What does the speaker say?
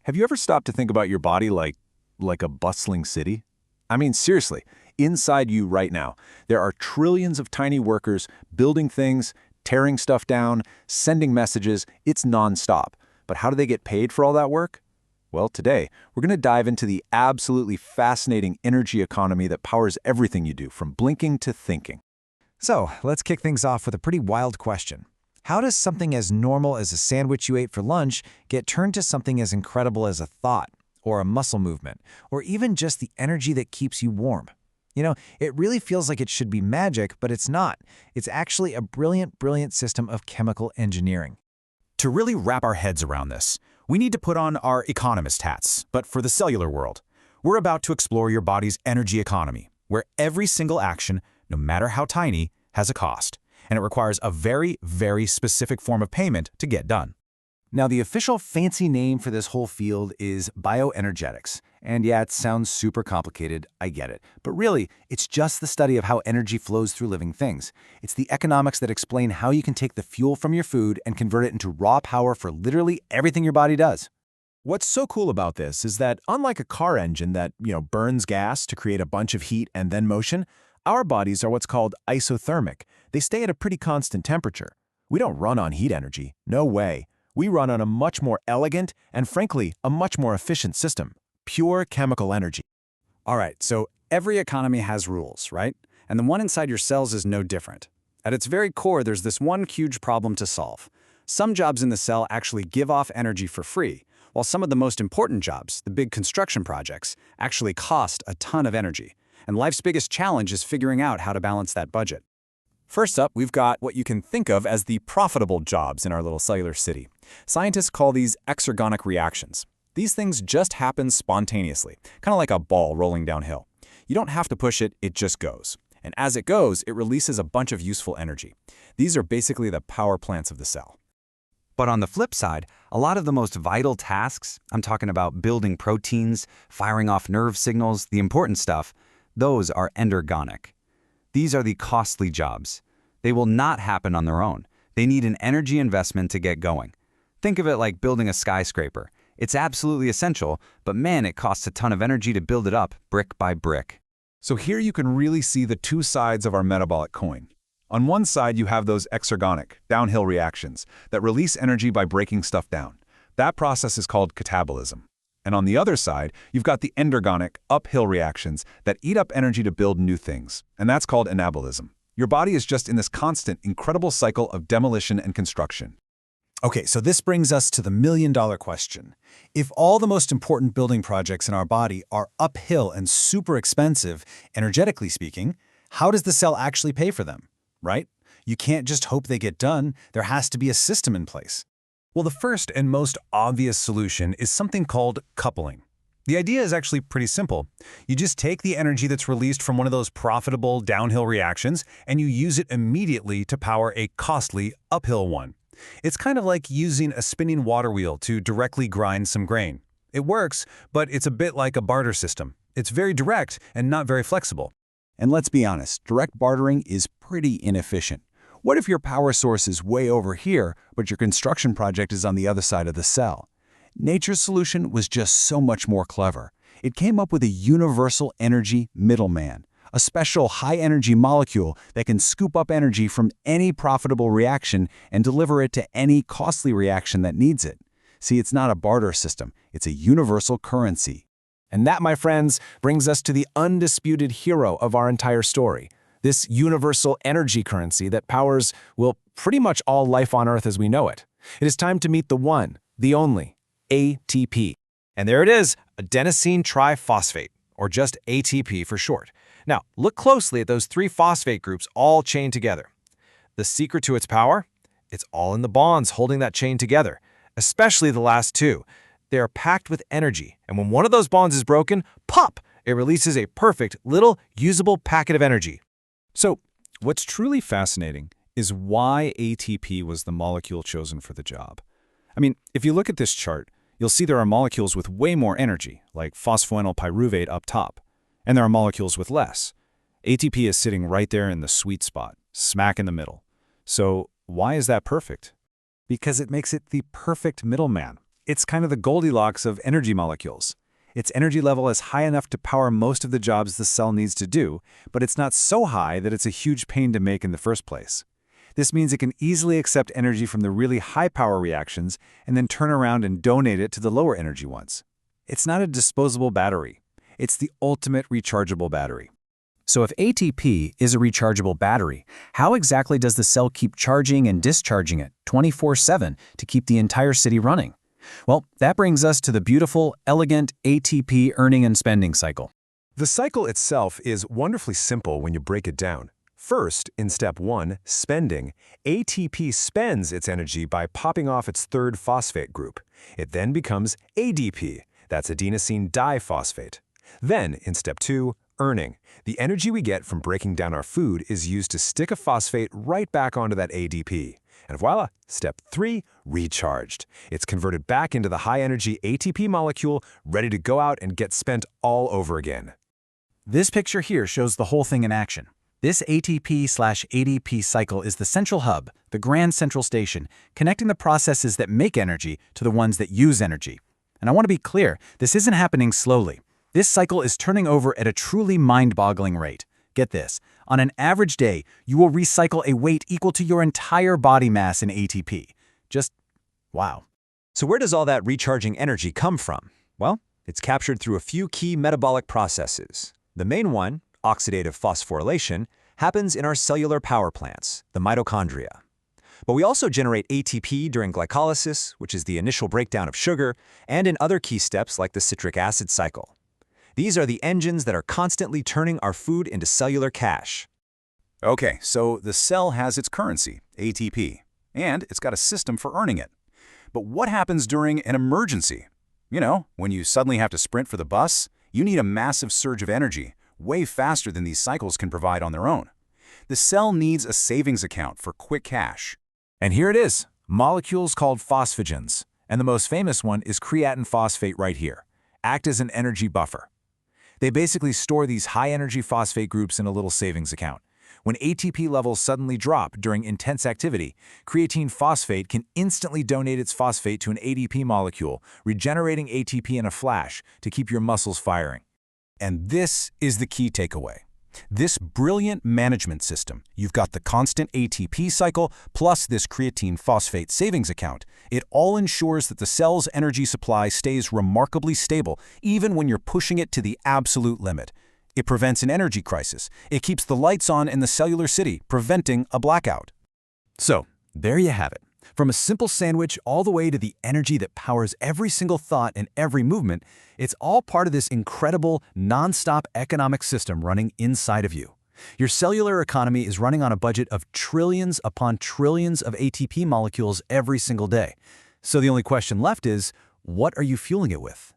Have you ever stopped to think about your body like a bustling city? I mean, seriously, inside you right now, there are trillions of tiny workers building things, tearing stuff down, sending messages. It's nonstop. But how do they get paid for all that work? Well, today, we're going to dive into the absolutely fascinating energy economy that powers everything you do, from blinking to thinking. So, let's kick things off with a pretty wild question. How does something as normal as a sandwich you ate for lunch get turned to something as incredible as a thought, or a muscle movement, or even just the energy that keeps you warm? It really feels like it should be magic, but it's not. It's actually a brilliant, brilliant system of chemical engineering. To really wrap our heads around this, we need to put on our economist hats, but for the cellular world. We're about to explore your body's energy economy, where every single action, no matter how tiny, has a cost, and it requires a very, very specific form of payment to get done. Now, the official fancy name for this whole field is bioenergetics. And yeah, it sounds super complicated, I get it. But really, it's just the study of how energy flows through living things. It's the economics that explain how you can take the fuel from your food and convert it into raw power for literally everything your body does. What's so cool about this is that unlike a car engine that, burns gas to create a bunch of heat and then motion, our bodies are what's called isothermic. They stay at a pretty constant temperature. We don't run on heat energy. No way. We run on a much more elegant and, frankly, a much more efficient system. Pure chemical energy. All right, so every economy has rules, right? And the one inside your cells is no different. At its very core, there's this one huge problem to solve. Some jobs in the cell actually give off energy for free, while some of the most important jobs, the big construction projects, actually cost a ton of energy. And life's biggest challenge is figuring out how to balance that budget. First up, we've got what you can think of as the profitable jobs in our little cellular city. Scientists call these exergonic reactions. These things just happen spontaneously, kind of like a ball rolling downhill. You don't have to push it, it just goes. And as it goes, it releases a bunch of useful energy. These are basically the power plants of the cell. But on the flip side, a lot of the most vital tasks, I'm talking about building proteins, firing off nerve signals, the important stuff, those are endergonic. These are the costly jobs. They will not happen on their own. They need an energy investment to get going. Think of it like building a skyscraper. It's absolutely essential, but man, it costs a ton of energy to build it up brick by brick. So here you can really see the two sides of our metabolic coin. On one side, you have those exergonic, downhill reactions that release energy by breaking stuff down. That process is called catabolism. And on the other side, you've got the endergonic, uphill reactions that eat up energy to build new things. And that's called anabolism. Your body is just in this constant, incredible cycle of demolition and construction. Okay, so this brings us to the million-dollar question. If all the most important building projects in our body are uphill and super expensive, energetically speaking, how does the cell actually pay for them, right? You can't just hope they get done. There has to be a system in place. Well, the first and most obvious solution is something called coupling. The idea is actually pretty simple. You just take the energy that's released from one of those profitable downhill reactions and you use it immediately to power a costly uphill one. It's kind of like using a spinning water wheel to directly grind some grain. It works, but it's a bit like a barter system. It's very direct and not very flexible. And let's be honest, direct bartering is pretty inefficient. What if your power source is way over here, but your construction project is on the other side of the cell? Nature's solution was just so much more clever. It came up with a universal energy middleman, a special high-energy molecule that can scoop up energy from any profitable reaction and deliver it to any costly reaction that needs it. See, it's not a barter system. It's a universal currency. And that, my friends, brings us to the undisputed hero of our entire story. This universal energy currency that powers, well, pretty much all life on Earth as we know it. It is time to meet the one, the only, ATP. And there it is, adenosine triphosphate, or just ATP for short. Now, look closely at those three phosphate groups all chained together. The secret to its power? It's all in the bonds holding that chain together, especially the last two. They are packed with energy, and when one of those bonds is broken, pop! It releases a perfect, little, usable packet of energy. So, what's truly fascinating is why ATP was the molecule chosen for the job. I mean, if you look at this chart, you'll see there are molecules with way more energy, like phosphoenol pyruvate up top, and there are molecules with less. ATP is sitting right there in the sweet spot, smack in the middle. So, why is that perfect? Because it makes it the perfect middleman. It's kind of the Goldilocks of energy molecules. Its energy level is high enough to power most of the jobs the cell needs to do, but it's not so high that it's a huge pain to make in the first place. This means it can easily accept energy from the really high-power reactions and then turn around and donate it to the lower energy ones. It's not a disposable battery. It's the ultimate rechargeable battery. So if ATP is a rechargeable battery, how exactly does the cell keep charging and discharging it 24/7 to keep the entire city running? Well, that brings us to the beautiful, elegant ATP earning and spending cycle. The cycle itself is wonderfully simple when you break it down. First, in step 1, spending, ATP spends its energy by popping off its third phosphate group. It then becomes ADP, that's adenosine diphosphate. Then, in step 2, earning. The energy we get from breaking down our food is used to stick a phosphate right back onto that ADP. And voila, step 3, recharged. It's converted back into the high-energy ATP molecule, ready to go out and get spent all over again. This picture here shows the whole thing in action. This ATP/ADP cycle is the central hub, the grand central station, connecting the processes that make energy to the ones that use energy. And I want to be clear, this isn't happening slowly. This cycle is turning over at a truly mind-boggling rate. Get this, on an average day, you will recycle a weight equal to your entire body mass in ATP. Just wow. So where does all that recharging energy come from? Well, it's captured through a few key metabolic processes. The main one, oxidative phosphorylation, happens in our cellular power plants, the mitochondria. But we also generate ATP during glycolysis, which is the initial breakdown of sugar, and in other key steps like the citric acid cycle. These are the engines that are constantly turning our food into cellular cash. Okay, so the cell has its currency, ATP, and it's got a system for earning it. But what happens during an emergency? You know, when you suddenly have to sprint for the bus, you need a massive surge of energy, way faster than these cycles can provide on their own. The cell needs a savings account for quick cash. And here it is, molecules called phosphagens. And the most famous one is creatine phosphate right here. Act as an energy buffer. They basically store these high-energy phosphate groups in a little savings account. When ATP levels suddenly drop during intense activity, creatine phosphate can instantly donate its phosphate to an ADP molecule, regenerating ATP in a flash to keep your muscles firing. And this is the key takeaway. This brilliant management system, you've got the constant ATP cycle plus this creatine phosphate savings account. It all ensures that the cell's energy supply stays remarkably stable, even when you're pushing it to the absolute limit. It prevents an energy crisis. It keeps the lights on in the cellular city, preventing a blackout. So, there you have it. From a simple sandwich all the way to the energy that powers every single thought and every movement, it's all part of this incredible, non-stop economic system running inside of you. Your cellular economy is running on a budget of trillions upon trillions of ATP molecules every single day. So the only question left is, what are you fueling it with?